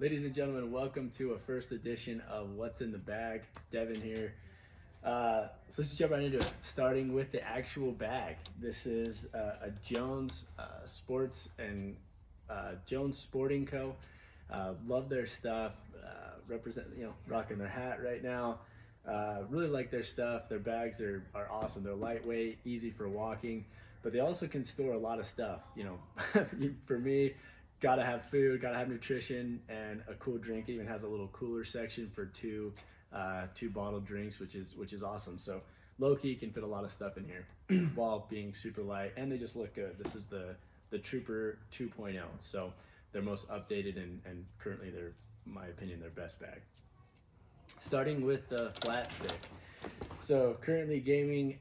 Ladies and gentlemen, welcome to a first edition of What's in the Bag. Devin here. So let's jump right into it, starting with the actual bag. This is a Jones Sports and Jones Sporting Co. Love their stuff. Rocking their hat right now. Really like their stuff. Their bags are awesome. They're lightweight, easy for walking, but they also can store a lot of stuff. For me, gotta have food, gotta have nutrition, and a cool drink. It even has a little cooler section for two bottled drinks, which is awesome. So low key can fit a lot of stuff in here while being super light, and they just look good. This is the Trooper 2.0, so they're most updated and currently they're, in my opinion, their best bag. Starting with the flat stick. So currently gaming,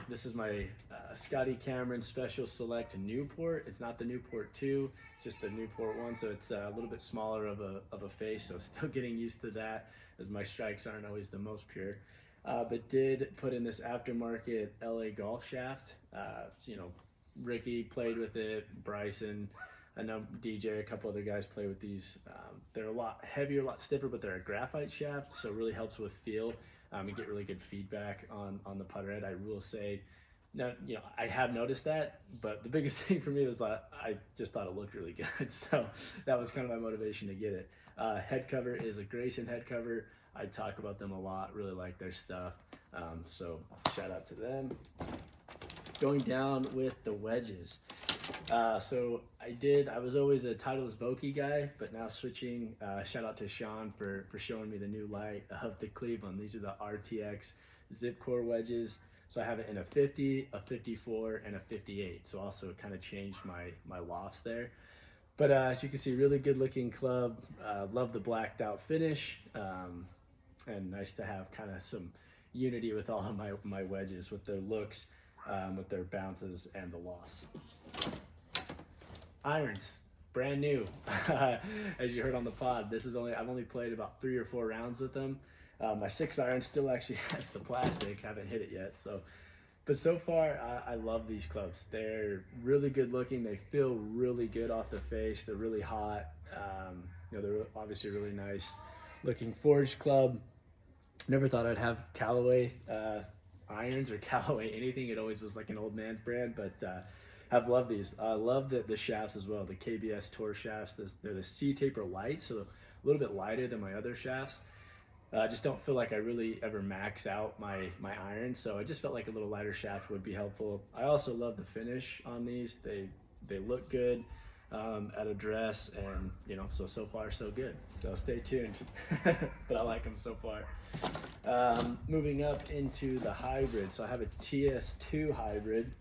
this is my Scotty Cameron Special Select Newport. It's not the Newport 2, it's just the Newport 1, so it's a little bit smaller of a face, so still getting used to that as my strikes aren't always the most pure. But did put in this aftermarket LA golf shaft. Ricky played with it, Bryson, I know DJ, a couple other guys play with these. They're a lot heavier, a lot stiffer, but they're a graphite shaft, so it really helps with feel and get really good feedback on the putter head. I will say, now, I have noticed that, but the biggest thing for me was that I just thought it looked really good. So that was kind of my motivation to get it. Head cover is a Grayson head cover. I talk about them a lot, really like their stuff. So shout out to them. Going down with the wedges. So I was always a Titleist Vokey guy, but now switching, shout out to Sean for showing me the new light of the Cleveland. These are the RTX Zip Core wedges. So I have it in a 50, a 54, and a 58. So also kind of changed my lofts there. But as you can see, really good looking club. Love the blacked out finish. And nice to have kind of some unity with all of my wedges, with their looks, with their bounces and the loss. Irons, brand new. As you heard on the pod, I've only played about 3 or 4 rounds with them. My 6 iron still actually has the plastic, haven't hit it yet. But so far, I love these clubs. They're really good looking. They feel really good off the face. They're really hot. They're obviously really nice looking forged club. Never thought I'd have Callaway irons or Callaway anything. It always was like an old man's brand, but have loved these. I love the shafts as well, the KBS Tour shafts. They're the C-Taper light, so a little bit lighter than my other shafts. I just don't feel like I really ever max out my irons, so I just felt like a little lighter shaft would be helpful. I also love the finish on these. They look good at address, and so far so good. So stay tuned. But I like them so far. Moving up into the hybrid. So I have a TS2 hybrid.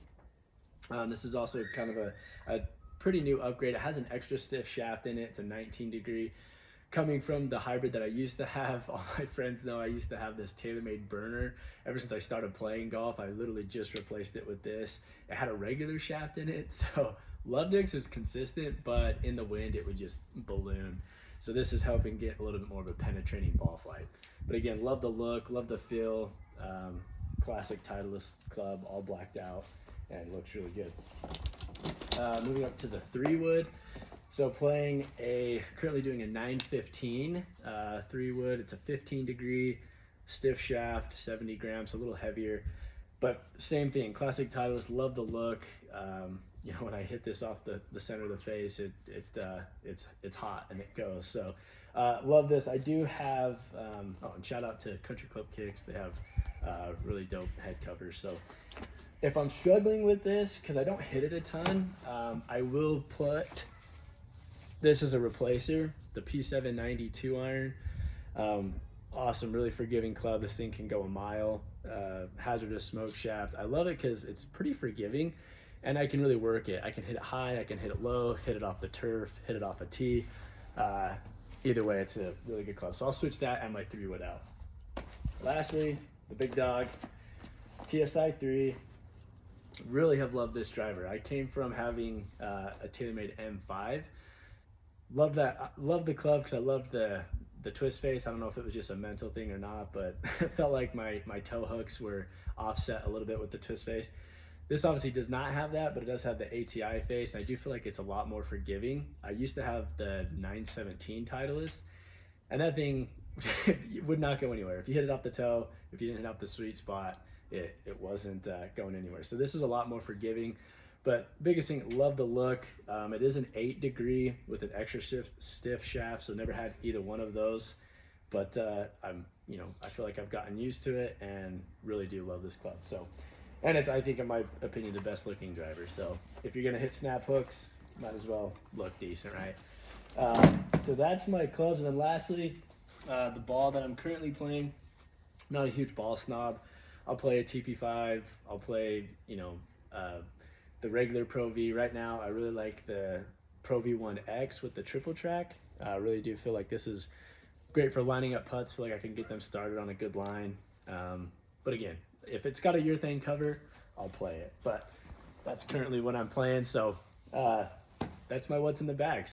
This is also kind of a pretty new upgrade. It has an extra stiff shaft in it. It's a 19 degree. Coming from the hybrid that I used to have, all my friends know I used to have this TaylorMade burner. Ever since I started playing golf, I literally just replaced it with this. It had a regular shaft in it, so loved it 'cause it was consistent, but in the wind it would just balloon. So this is helping get a little bit more of a penetrating ball flight. But again, love the look, love the feel. Classic Titleist club, all blacked out, and looks really good. Moving up to the 3-wood. So currently doing a 915 3-wood. It's a 15 degree stiff shaft, 70 grams, a little heavier, but same thing. Classic Titleist, love the look. When I hit this off the center of the face, it's hot and it goes. So love this. I do have, and shout out to Country Club Kicks. They have really dope head covers. So if I'm struggling with this, because I don't hit it a ton, I will put this is a replacer, the P792 iron. Awesome, really forgiving club. This thing can go a mile. Hazardous smoke shaft. I love it because it's pretty forgiving, and I can really work it. I can hit it high, I can hit it low, hit it off the turf, hit it off a tee. Either way, it's a really good club. So I'll switch that and my 3-wood out. Lastly, the big dog, TSI 3. Really have loved this driver. I came from having a TaylorMade M5. Love that. Love the club because I love the twist face. I don't know if it was just a mental thing or not, but it felt like my toe hooks were offset a little bit with the twist face. This obviously does not have that, but it does have the ATI face, and I do feel like it's a lot more forgiving. I used to have the 917 Titleist, and that thing would not go anywhere. If you hit it off the toe, if you didn't hit off the sweet spot, it wasn't going anywhere. So this is a lot more forgiving. But biggest thing, love the look. It is an 8 degree with an extra stiff shaft, so never had either one of those. But I feel like I've gotten used to it and really do love this club. So, and it's, I think in my opinion, the best looking driver. So if you're gonna hit snap hooks, might as well look decent, right? So that's my clubs. And then lastly, the ball that I'm currently playing. Not a huge ball snob. I'll play a TP5. I'll play, the regular Pro V. Right now, I really like the Pro V1X with the triple track. I really do feel like this is great for lining up putts. Feel like I can get them started on a good line. But again, if it's got a urethane cover, I'll play it. But that's currently what I'm playing. So that's my what's in the bag.